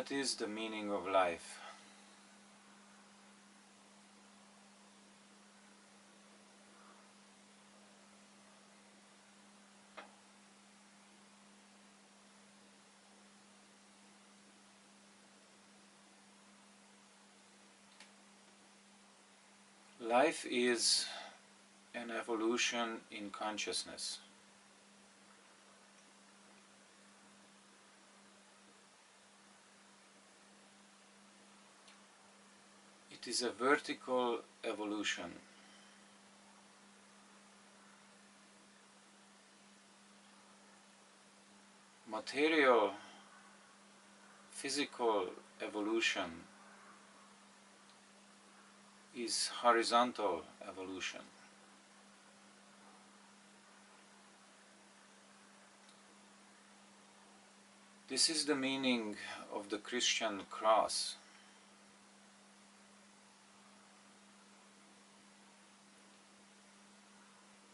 What is the meaning of life? Life is an evolution in consciousness. It is a vertical evolution. Material, physical evolution is horizontal evolution. This is the meaning of the Christian cross.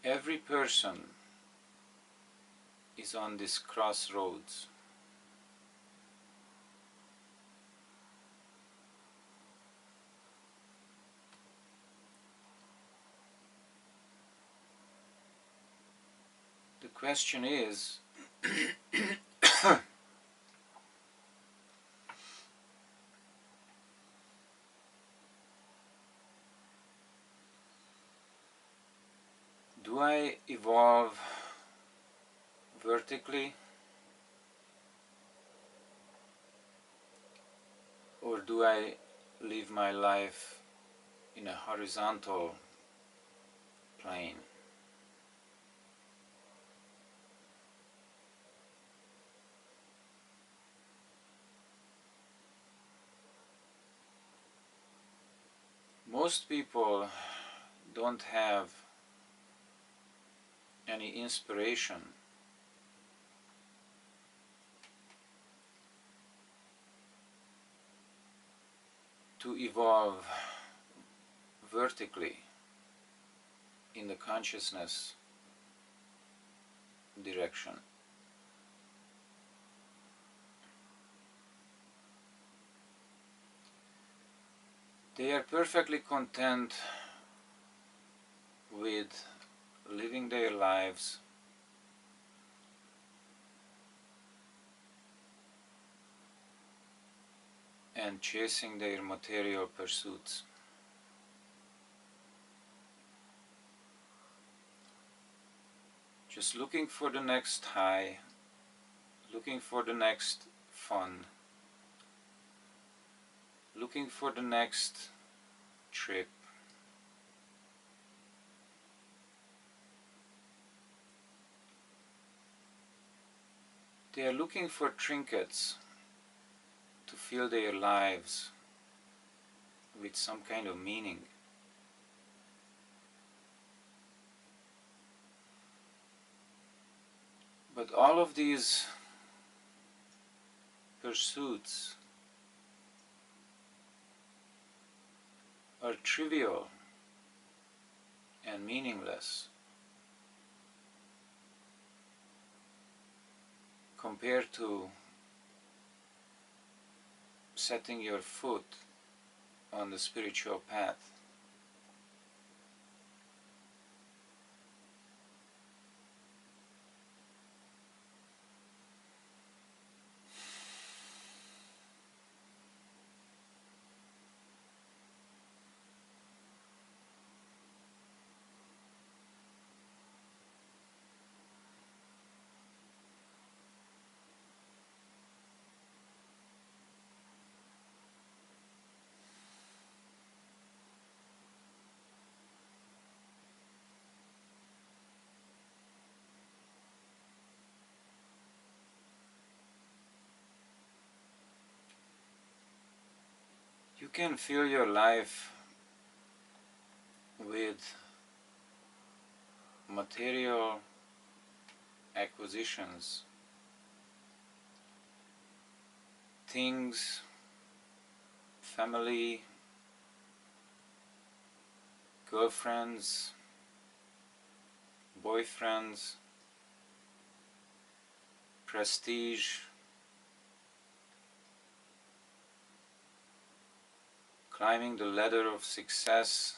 Every person is on this crossroads. The question is, do I evolve vertically, or do I live my life in a horizontal plane? Most people don't have any inspiration to evolve vertically in the consciousness direction. They are perfectly content with living their lives and chasing their material pursuits. Just looking for the next high, looking for the next fun, looking for the next trip. They are looking for trinkets to fill their lives with some kind of meaning. But all of these pursuits are trivial and meaningless compared to setting your foot on the spiritual path. You can fill your life with material acquisitions, things, family, girlfriends, boyfriends, prestige, climbing the ladder of success,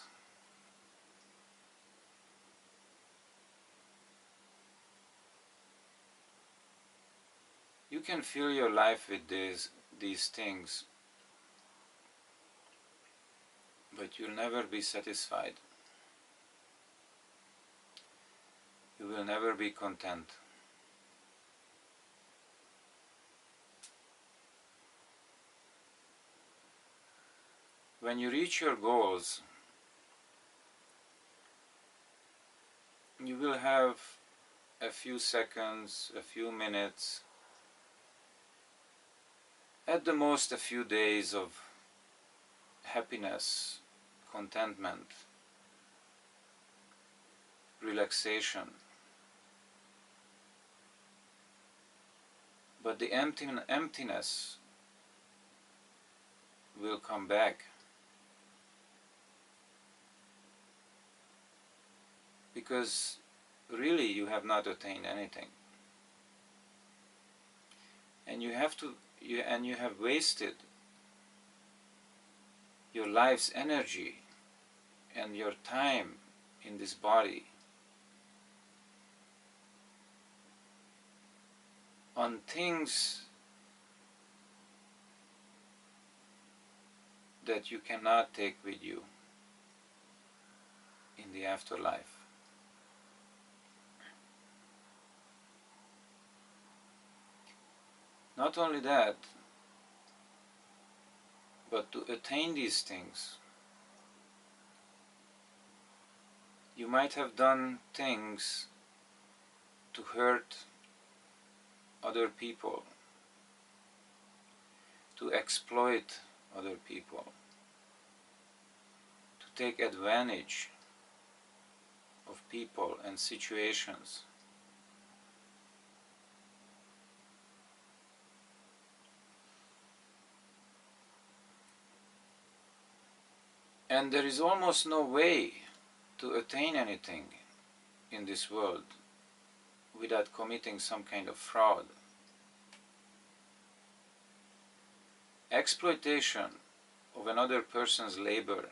you can fill your life with these things, but you'll never be satisfied. You will never be content. When you reach your goals, you will have a few seconds, a few minutes, at the most a few days of happiness, contentment, relaxation. But the emptiness will come back, because really you have not attained anything, and you have wasted your life's energy and your time in this body on things that you cannot take with you in the afterlife. Not only that, but to attain these things, you might have done things to hurt other people, to exploit other people, to take advantage of people and situations. And there is almost no way to attain anything in this world without committing some kind of fraud. Exploitation of another person's labor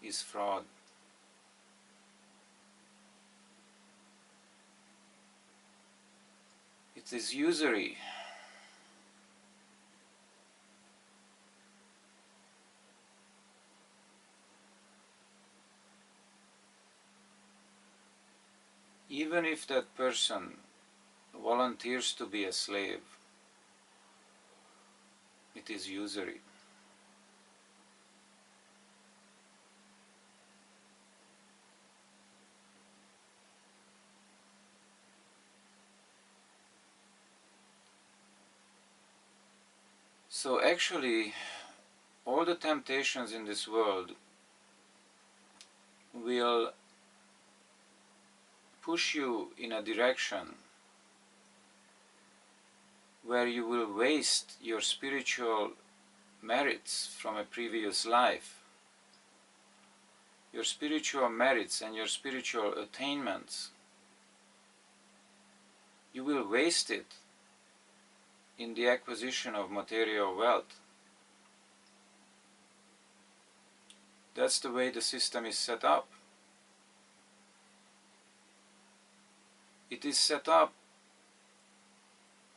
is fraud. It is usury. Even if that person volunteers to be a slave, it is usury. So actually, all the temptations in this world will push you in a direction where you will waste your spiritual merits from a previous life. Your spiritual merits and your spiritual attainments, you will waste it in the acquisition of material wealth. That's the way the system is set up. It is set up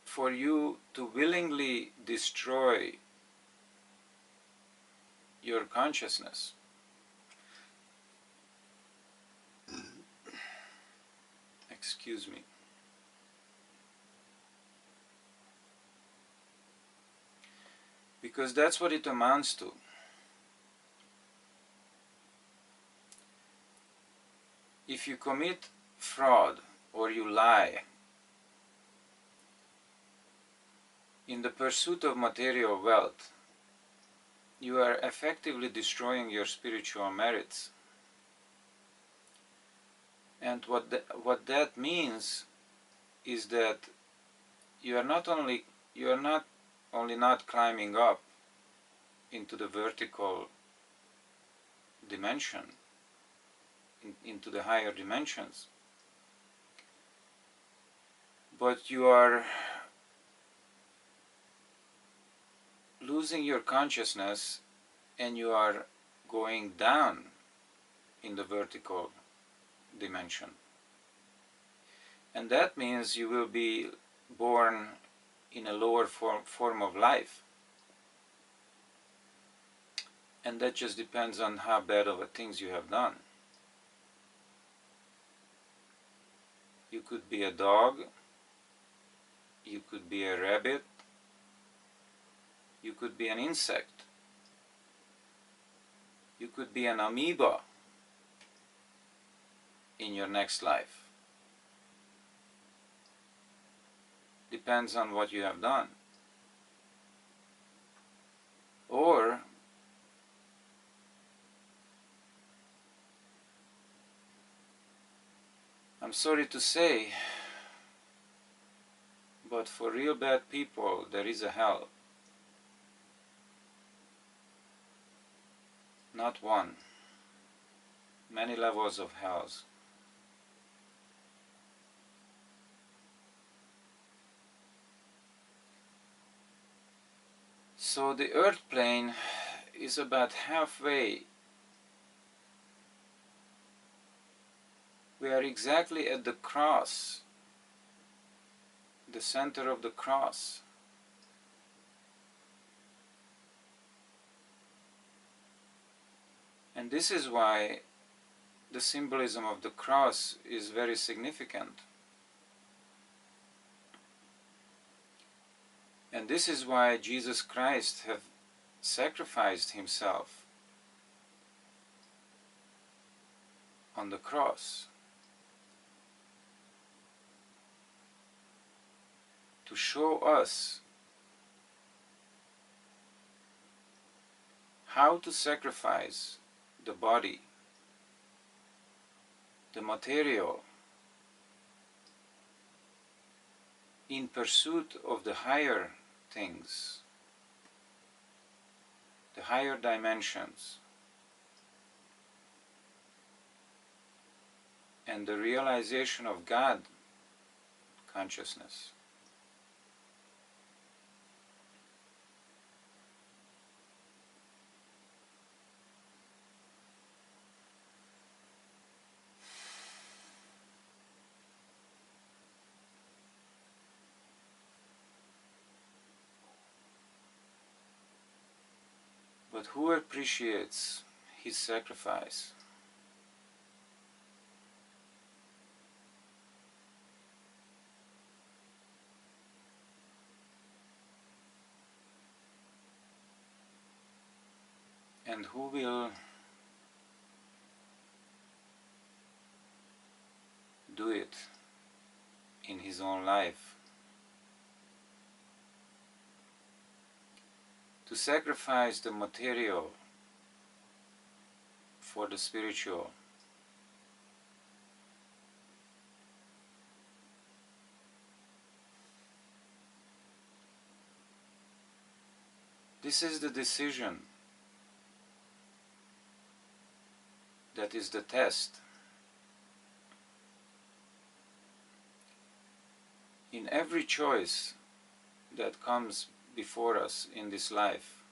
for you to willingly destroy your consciousness. Excuse me. Because that's what it amounts to. If you commit fraud or you lie in the pursuit of material wealth, you are effectively destroying your spiritual merits. And what that means is that you are not only not climbing up into the vertical dimension, into the higher dimensions, but you are losing your consciousness and you are going down in the vertical dimension. And that means you will be born in a lower form of life. And that just depends on how bad of a things you have done. You could be a dog, you could be a rabbit, you could be an insect, you could be an amoeba in your next life. Depends on what you have done. Or I'm sorry to say, but for real bad people there is a hell. Not one. Many levels of hells. So the earth plane is about halfway. We are exactly at the cross, the center of the cross. And this is why the symbolism of the cross is very significant. And this is why Jesus Christ have sacrificed himself on the cross to show us how to sacrifice the body, the material, in pursuit of the higher things, the higher dimensions, and the realization of God consciousness. But who appreciates his sacrifice? And who will do it in his own life? To sacrifice the material for the spiritual. This is the decision. That is the test. In every choice that comes before us in this life,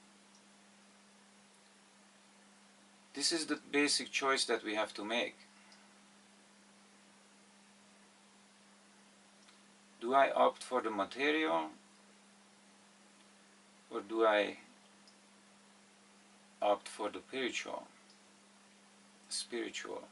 this is the basic choice that we have to make. Do I opt for the material, or do I opt for the spiritual?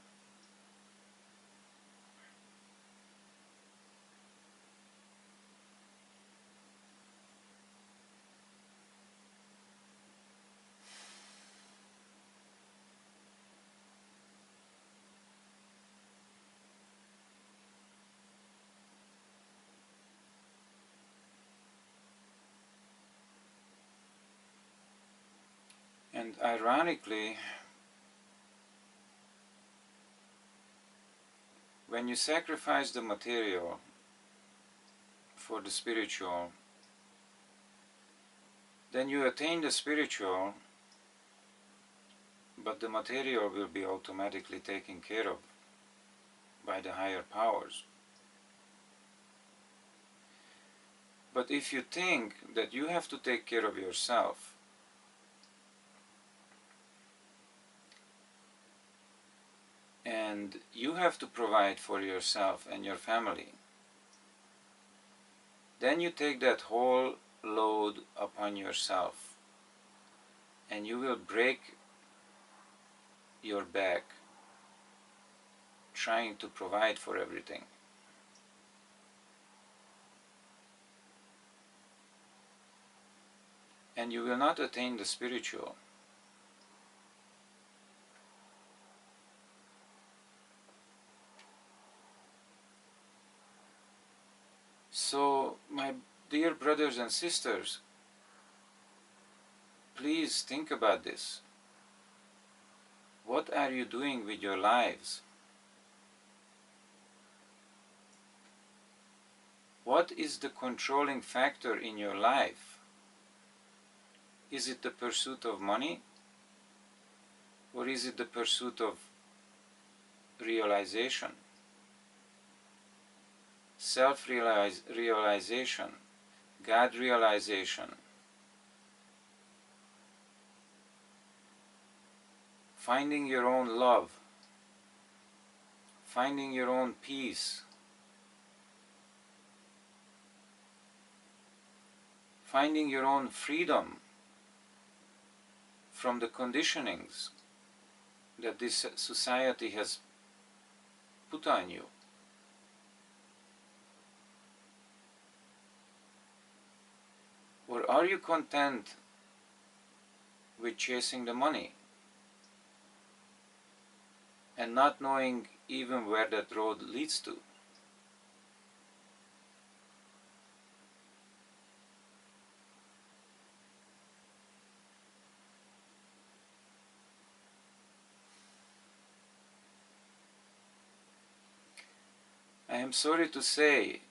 And ironically, when you sacrifice the material for the spiritual, then you attain the spiritual, but the material will be automatically taken care of by the higher powers. But if you think that you have to take care of yourself, and you have to provide for yourself and your family, then you take that whole load upon yourself and you will break your back trying to provide for everything. And you will not attain the spiritual. So, my dear brothers and sisters, please think about this. What are you doing with your lives? What is the controlling factor in your life? Is it the pursuit of money? Or is it the pursuit of realization? Self-realization, God realization, finding your own love, finding your own peace, finding your own freedom from the conditionings that this society has put on you. Or are you content with chasing the money and not knowing even where that road leads to? I am sorry to say,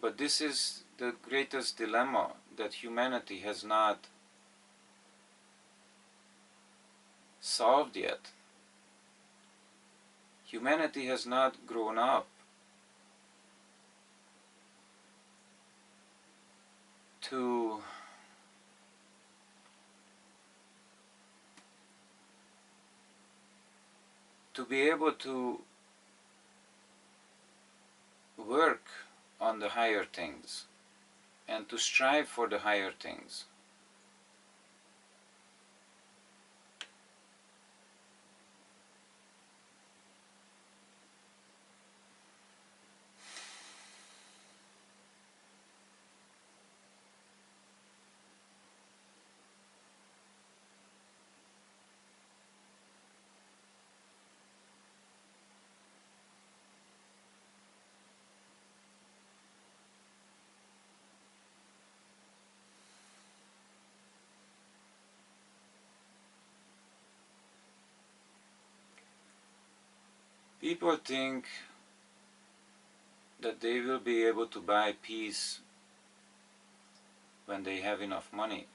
but this is the greatest dilemma that humanity has not solved yet. Humanity has not grown up to be able to work on the higher things and to strive for the higher things. People think that they will be able to buy peace when they have enough money.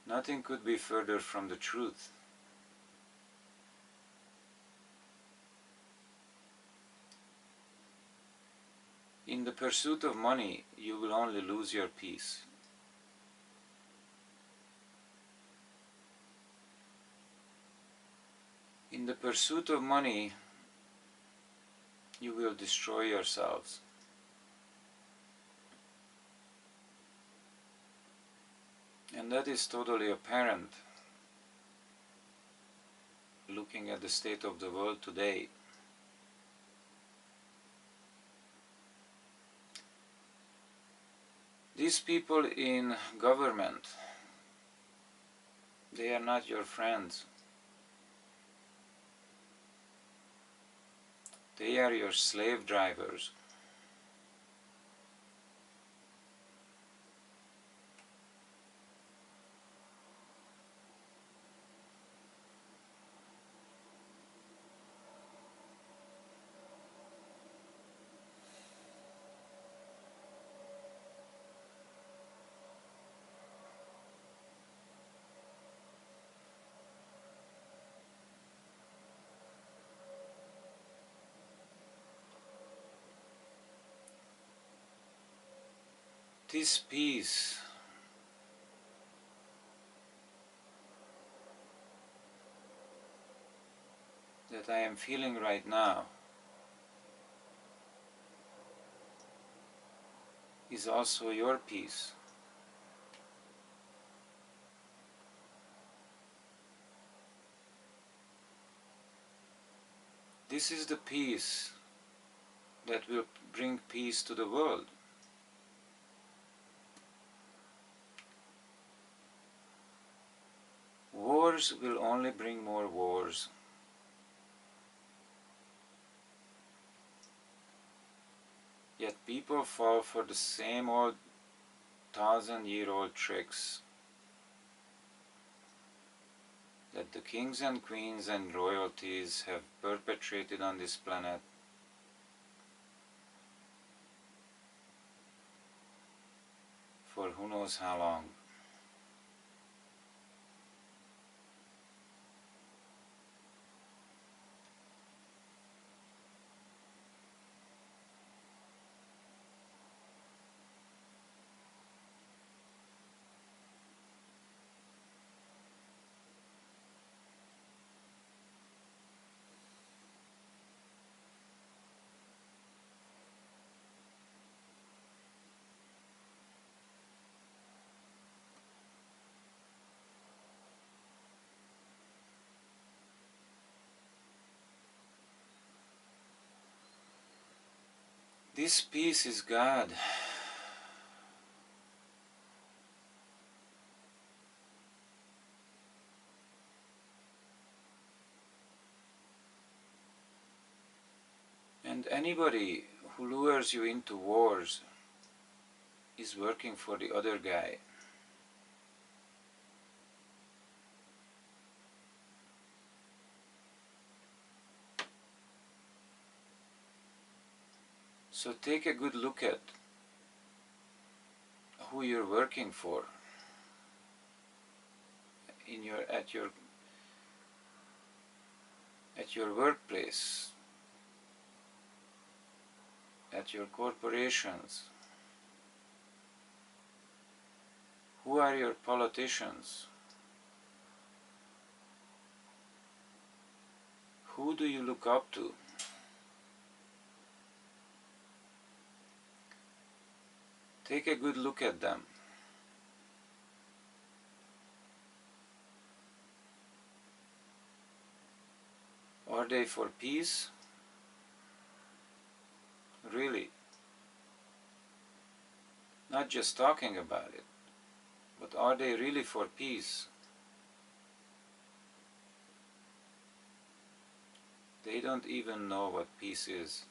Nothing could be further from the truth. In the pursuit of money, you will only lose your peace. In the pursuit of money, you will destroy yourselves. And that is totally apparent looking at the state of the world today. These people in government, they are not your friends. They are your slave drivers. This peace that I am feeling right now is also your peace. This is the peace that will bring peace to the world. Wars will only bring more wars. Yet people fall for the same old 1,000-year-old tricks that the kings and queens and royalties have perpetrated on this planet for who knows how long. This peace is God. And anybody who lures you into wars is working for the other guy. So take a good look at who you're working for at your workplace, at your corporations. Who are your politicians? Who do you look up to? Take a good look at them. Are they for peace? Really? Not just talking about it, but are they really for peace? They don't even know what peace is.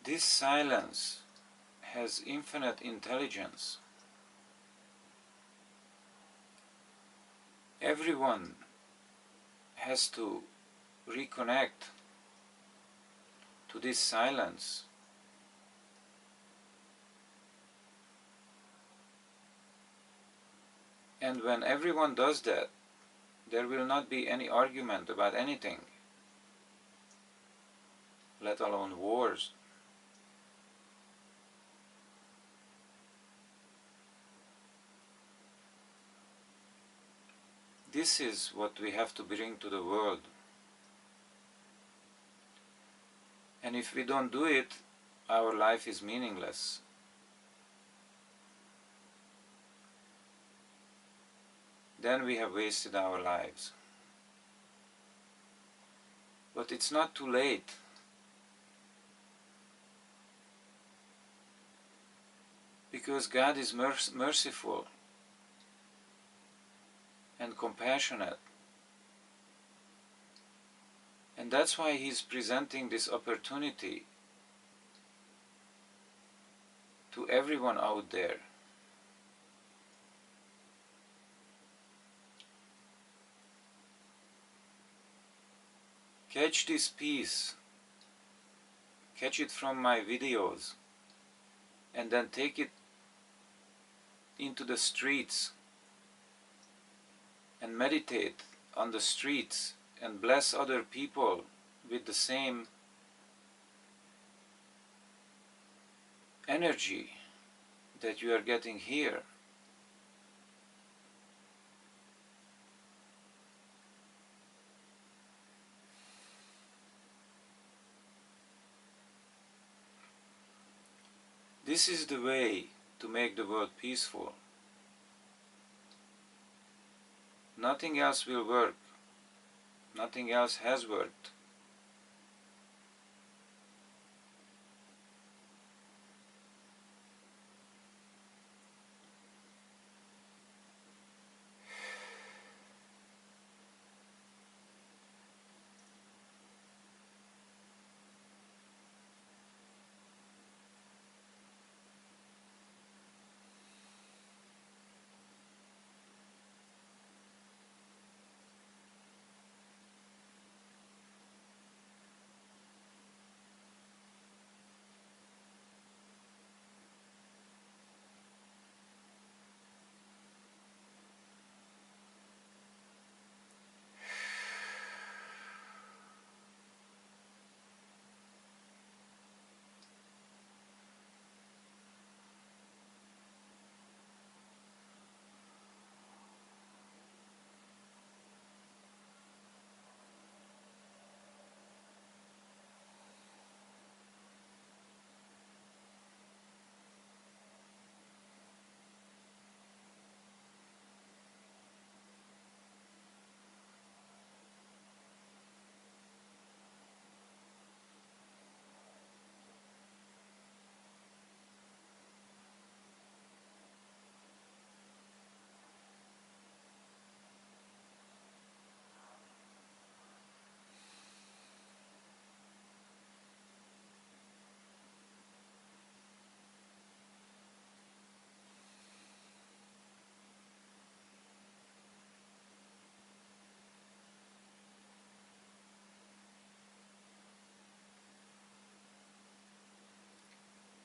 This silence has infinite intelligence. Everyone has to reconnect to this silence. And when everyone does that, there will not be any argument about anything, let alone wars. This is what we have to bring to the world. And if we don't do it, our life is meaningless. Then we have wasted our lives. But it's not too late. Because God is merciful and compassionate. And that's why He's presenting this opportunity to everyone out there. Catch this peace, catch it from my videos, and then take it into the streets and meditate on the streets and bless other people with the same energy that you are getting here. This is the way to make the world peaceful. Nothing else will work. Nothing else has worked.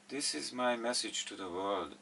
This is my message to the world.